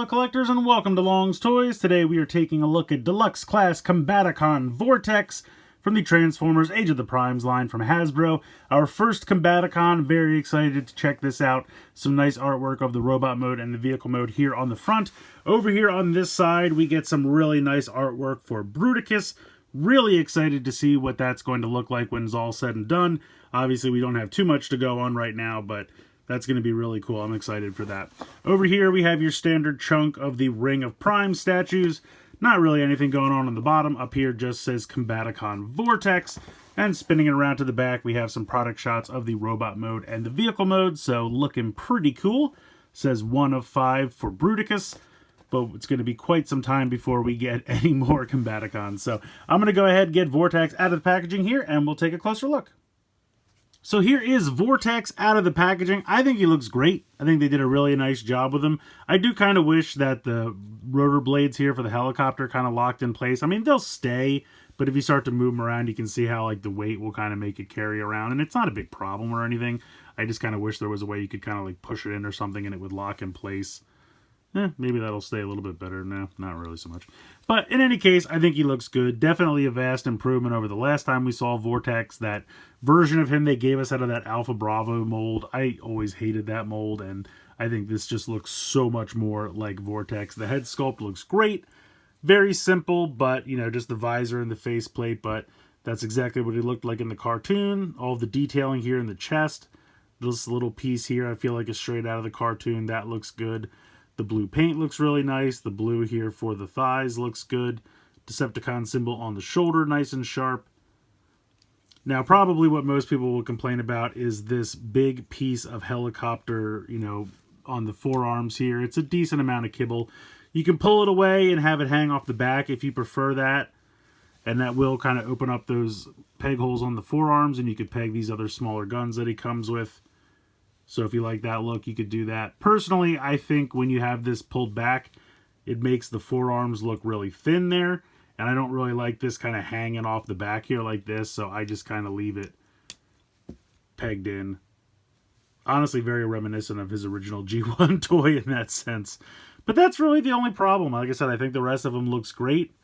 fellow collectors, and welcome to Long's Toys. Today we are taking a look at Deluxe Class Combaticon Vortex from the Transformers Age of the Primes line from Hasbro. Our first Combaticon, very excited to check this out. Some nice artwork of the robot mode and the vehicle mode here on the front. Over here on this side, we get some really nice artwork for Bruticus. Really excited to see what that's going to look like when it's all said and done. Obviously, we don't have too much to go on right now, but that's going to be really cool. I'm excited for that. Over here, we have your standard chunk of the Ring of Prime statues. Not really anything going on the bottom. Up here just says Combaticon Vortex. And spinning it around to the back, we have some product shots of the robot mode and the vehicle mode. So looking pretty cool. Says 1 of 5 for Bruticus. But it's going to be quite some time before we get any more Combaticons. So I'm going to go ahead and get Vortex out of the packaging here, and we'll take a closer look. So here is Vortex out of the packaging. I think he looks great. I think they did a really nice job with him. I do kind of wish that the rotor blades here for the helicopter kind of locked in place. I mean, they'll stay, but if you start to move them around, you can see how like the weight will kind of make it carry around. And it's not a big problem or anything. I just kind of wish there was a way you could kind of like push it in or something and it would lock in place. Maybe that'll stay a little bit better. No, not really so much. But in any case, I think he looks good. Definitely a vast improvement over the last time we saw Vortex. That version of him they gave us out of that Alpha Bravo mold. I always hated that mold, and I think this just looks so much more like Vortex. The head sculpt looks great. Very simple, but, you know, just the visor and the faceplate. But that's exactly what he looked like in the cartoon. All the detailing here in the chest. This little piece here I feel like is straight out of the cartoon. That looks good. The blue paint looks really nice. The blue here for the thighs looks good. Decepticon symbol on the shoulder, nice and sharp. Now, probably what most people will complain about is this big piece of helicopter, you know, on the forearms here. It's a decent amount of kibble. You can pull it away and have it hang off the back if you prefer that. And that will kind of open up those peg holes on the forearms, and you could peg these other smaller guns that he comes with. So if you like that look, you could do that. Personally, I think when you have this pulled back, it makes the forearms look really thin there. And I don't really like this kind of hanging off the back here like this, so I just kind of leave it pegged in. Honestly, very reminiscent of his original G1 toy in that sense. But that's really the only problem. Like I said, I think the rest of them looks great.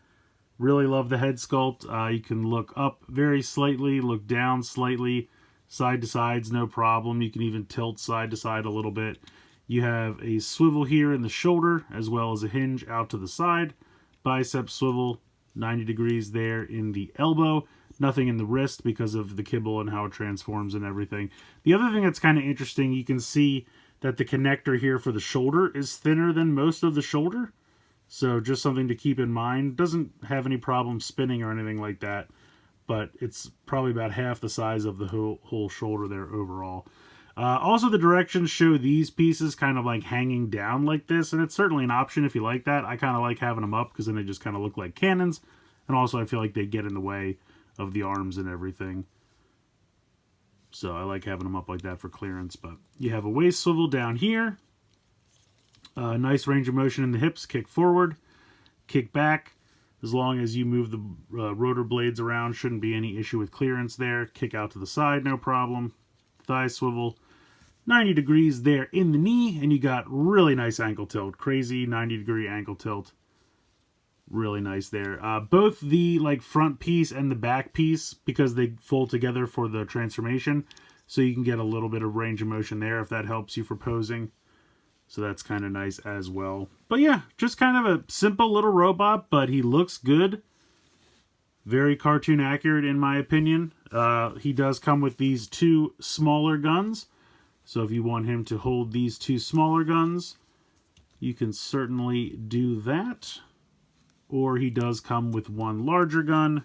Really love the head sculpt. You can look up very slightly, look down slightly. Side to sides, no problem. You can even tilt side to side a little bit. You have a swivel here in the shoulder, as well as a hinge out to the side. Bicep swivel, 90 degrees there in the elbow. Nothing in the wrist because of the kibble and how it transforms and everything. The other thing that's kind of interesting, you can see that the connector here for the shoulder is thinner than most of the shoulder. So just something to keep in mind. Doesn't have any problem spinning or anything like that. But it's probably about half the size of the whole shoulder there overall. Also, the directions show these pieces kind of like hanging down like this, and it's certainly an option if you like that. I kind of like having them up because then they just kind of look like cannons, and also I feel like they get in the way of the arms and everything. So I like having them up like that for clearance. But you have a waist swivel down here. Nice range of motion in the hips. Kick forward, kick back. As long as you move the rotor blades around, shouldn't be any issue with clearance there. Kick out to the side, no problem. Thigh swivel, 90 degrees there in the knee, and you got really nice ankle tilt. Crazy 90-degree ankle tilt. Really nice there. Both the like front piece and the back piece, because they fold together for the transformation, so you can get a little bit of range of motion there if that helps you for posing. So that's kind of nice as well. But yeah, just kind of a simple little robot, but he looks good. Very cartoon accurate in my opinion. He does come with these two smaller guns. So if you want him to hold these two smaller guns, you can certainly do that. Or he does come with one larger gun.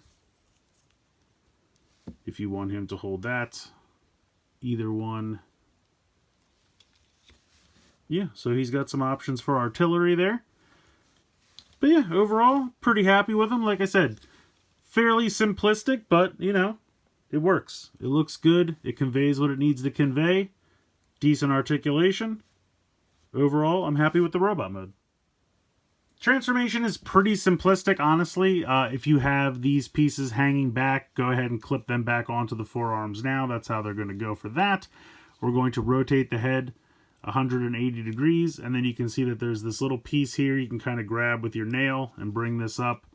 If you want him to hold that, either one. Yeah, so he's got some options for artillery there. But yeah, overall, pretty happy with him. Like I said, fairly simplistic, but, you know, it works. It looks good. It conveys what it needs to convey. Decent articulation. Overall, I'm happy with the robot mode. Transformation is pretty simplistic, honestly. If you have these pieces hanging back, go ahead and clip them back onto the forearms now. That's how they're going to go for that. We're going to rotate the head 180 degrees, and then you can see that there's this little piece here you can kind of grab with your nail and bring this up,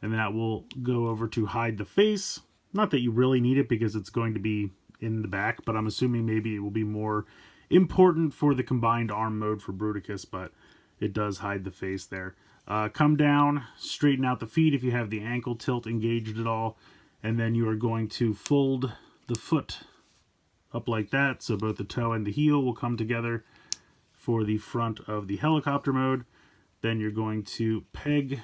and that will go over to hide the face. Not that you really need it because it's going to be in the back, but I'm assuming maybe it will be more important for the combined arm mode for Bruticus, but it does hide the face there. Come down, straighten out the feet if you have the ankle tilt engaged at all, and then you are going to fold the foot up like that, so both the toe and the heel will come together for the front of the helicopter mode. Then you're going to peg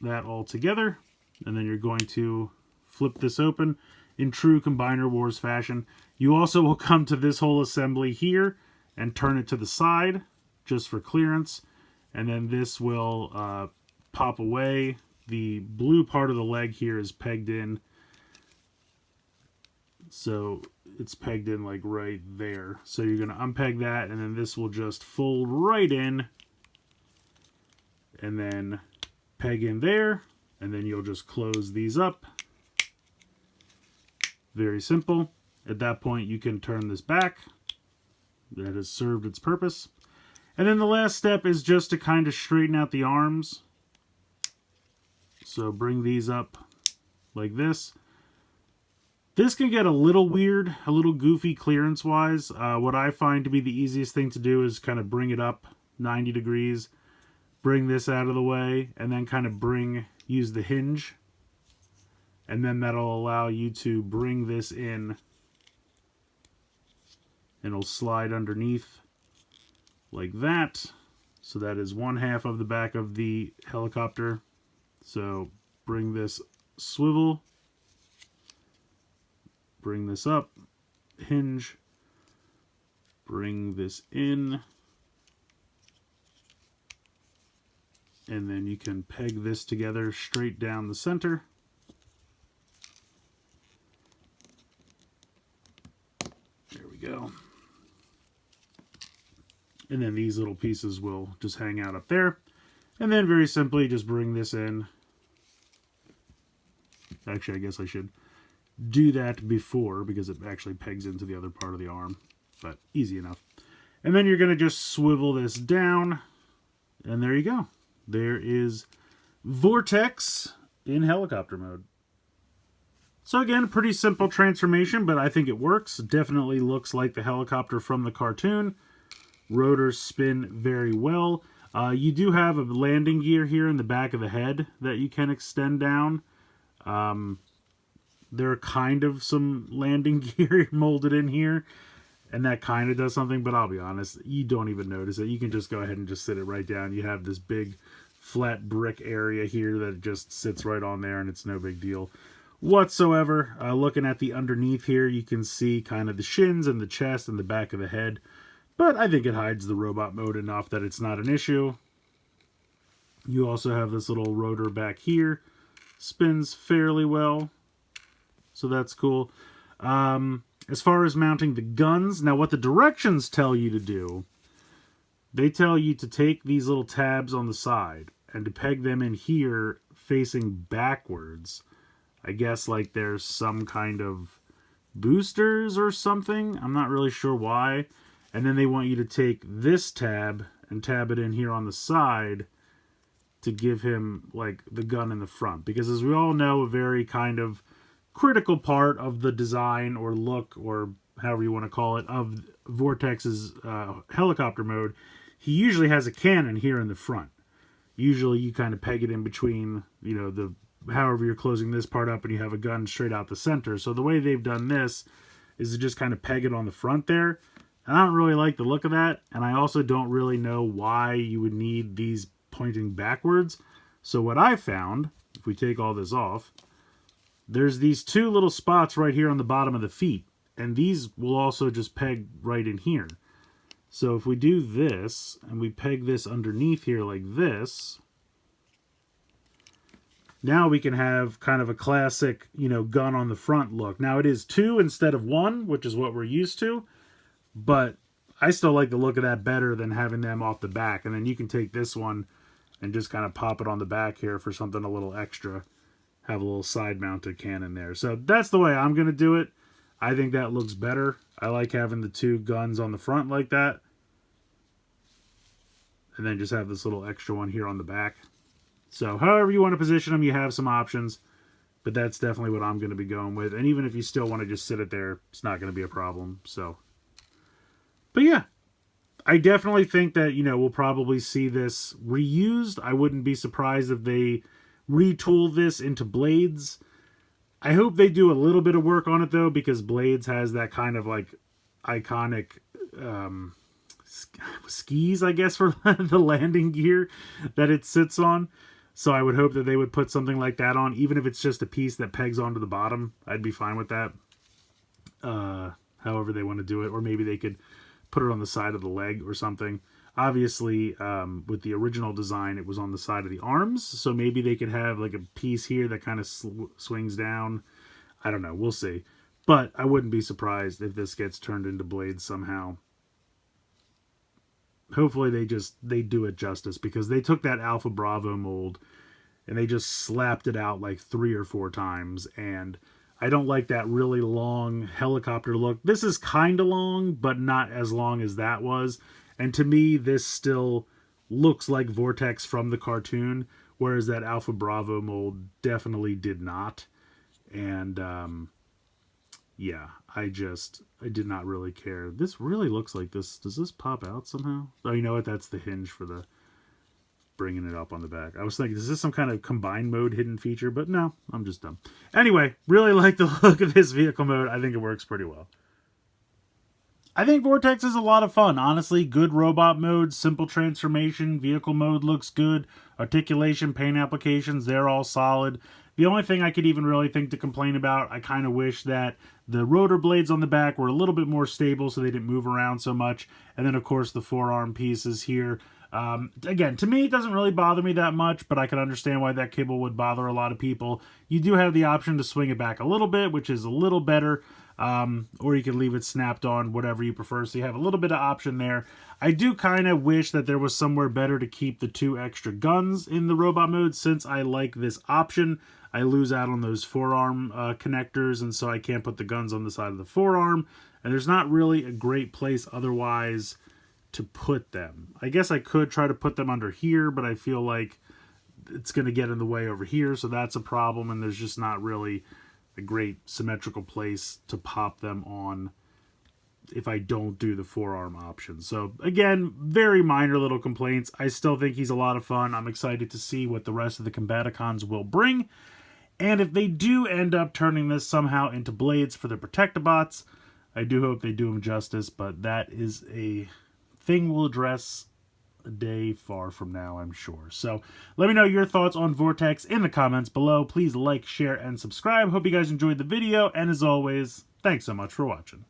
that all together, and then you're going to flip this open in true Combiner Wars fashion. You also will come to this whole assembly here and turn it to the side just for clearance, and then this will pop away. The blue part of the leg here is pegged in, so it's pegged in like right there. So you're going to unpeg that, and then this will just fold right in, and then peg in there, and then you'll just close these up. Very simple. At that point, you can turn this back. That has served its purpose. And then the last step is just to kind of straighten out the arms. So bring these up like this. This can get a little weird, a little goofy clearance-wise. What I find to be the easiest thing to do is kind of bring it up 90 degrees, bring this out of the way, and then kind of use the hinge. And then that'll allow you to bring this in, and it'll slide underneath like that. So that is one half of the back of the helicopter. So bring this swivel, bring this up, hinge, bring this in, and then you can peg this together straight down the center. There we go. And then these little pieces will just hang out up there. And then very simply just bring this in. Actually, I guess I should do that before because it actually pegs into the other part of the arm. But easy enough. And then you're going to just swivel this down. And there you go. There is Vortex in helicopter mode. So again, pretty simple transformation, but I think it works. Definitely looks like the helicopter from the cartoon. Rotors spin very well. You do have a landing gear here in the back of the head that you can extend down. There are kind of some landing gear molded in here, and that kind of does something, but I'll be honest, you don't even notice it. You can just go ahead and just sit it right down. You have this big flat brick area here that just sits right on there, and it's no big deal whatsoever. Looking at the underneath here, you can see kind of the shins and the chest and the back of the head. But I think it hides the robot mode enough that it's not an issue. You also have this little rotor back here. Spins fairly well. So that's cool. As far as mounting the guns, now what the directions tell you to do, they tell you to take these little tabs on the side and to peg them in here facing backwards. I guess like there's some kind of boosters or something. I'm not really sure why. And then they want you to take this tab and tab it in here on the side to give him like the gun in the front. Because as we all know, a very kind of critical part of the design or look or however you want to call it of Vortex's helicopter mode, he usually has a cannon here in the front. Usually you kind of peg it in between, you know, the however you're closing this part up and you have a gun straight out the center. So the way they've done this is to just kind of peg it on the front there. And I don't really like the look of that, and I also don't really know why you would need these pointing backwards. So what I found, if we take all this off, there's these two little spots right here on the bottom of the feet, and these will also just peg right in here. So if we do this, and we peg this underneath here like this, now we can have kind of a classic, you know, gun on the front look. Now it is 2 instead of 1, which is what we're used to. But I still like the look of that better than having them off the back. And then you can take this one and just kind of pop it on the back here for something a little extra. Have a little side-mounted cannon there. So that's the way I'm going to do it. I think that looks better. I like having the 2 guns on the front like that. and then just have this little extra one here on the back. So however you want to position them, you have some options, but that's definitely what I'm going to be going with. And even if you still want to just sit it there, it's not going to be a problem. So, but yeah, I definitely think that, you know, we'll probably see this reused. I wouldn't be surprised if they retool this into Blades. I hope they do a little bit of work on it, though, because Blades has that kind of, like, iconic skis, I guess, for the landing gear that it sits on. So I would hope that they would put something like that on, even if it's just a piece that pegs onto the bottom. I'd be fine with that. However they want to do it. Or maybe they could put it on the side of the leg or something. Obviously, with the original design, it was on the side of the arms. So maybe they could have like a piece here that kind of swings down. I don't know. We'll see. But I wouldn't be surprised if this gets turned into Blades somehow. Hopefully they do it justice, because they took that Alpha Bravo mold and they just slapped it out like 3 or 4 times, and I don't like that really long helicopter look. This is kind of long, but not as long as that was. And to me, this still looks like Vortex from the cartoon, whereas that Alpha Bravo mold definitely did not. And yeah, I did not really care. This really looks like this. Does this pop out somehow? Oh, you know what? That's the hinge for the bringing it up on the back. I was thinking, is this some kind of combined mode hidden feature? But no, I'm just dumb. Anyway, really like the look of this vehicle mode. I think it works pretty well. I think Vortex is a lot of fun. Honestly, good robot mode, simple transformation, vehicle mode looks good. Articulation, paint applications, they're all solid. The only thing I could even really think to complain about, I kind of wish that the rotor blades on the back were a little bit more stable so they didn't move around so much. And then, of course, the forearm pieces here. Again, to me, it doesn't really bother me that much, but I can understand why that cable would bother a lot of people. You do have the option to swing it back a little bit, which is a little better. Or you can leave it snapped on, whatever you prefer. So you have a little bit of option there. I do kind of wish that there was somewhere better to keep the 2 extra guns in the robot mode. Since I like this option, I lose out on those forearm connectors, and so I can't put the guns on the side of the forearm. And there's not really a great place otherwise to put them. I guess I could try to put them under here, but I feel like it's going to get in the way over here, so that's a problem, and there's just not really a great symmetrical place to pop them on if I don't do the forearm option. So again, very minor little complaints. I still think he's a lot of fun. I'm excited to see what the rest of the Combaticons will bring. And if they do end up turning this somehow into Blades for the Protectobots, I do hope they do him justice, but that is a thing we'll address a day far from now, I'm sure. So let me know your thoughts on Vortex in the comments below. Please like, share, and subscribe. Hope you guys enjoyed the video, and as always, thanks so much for watching.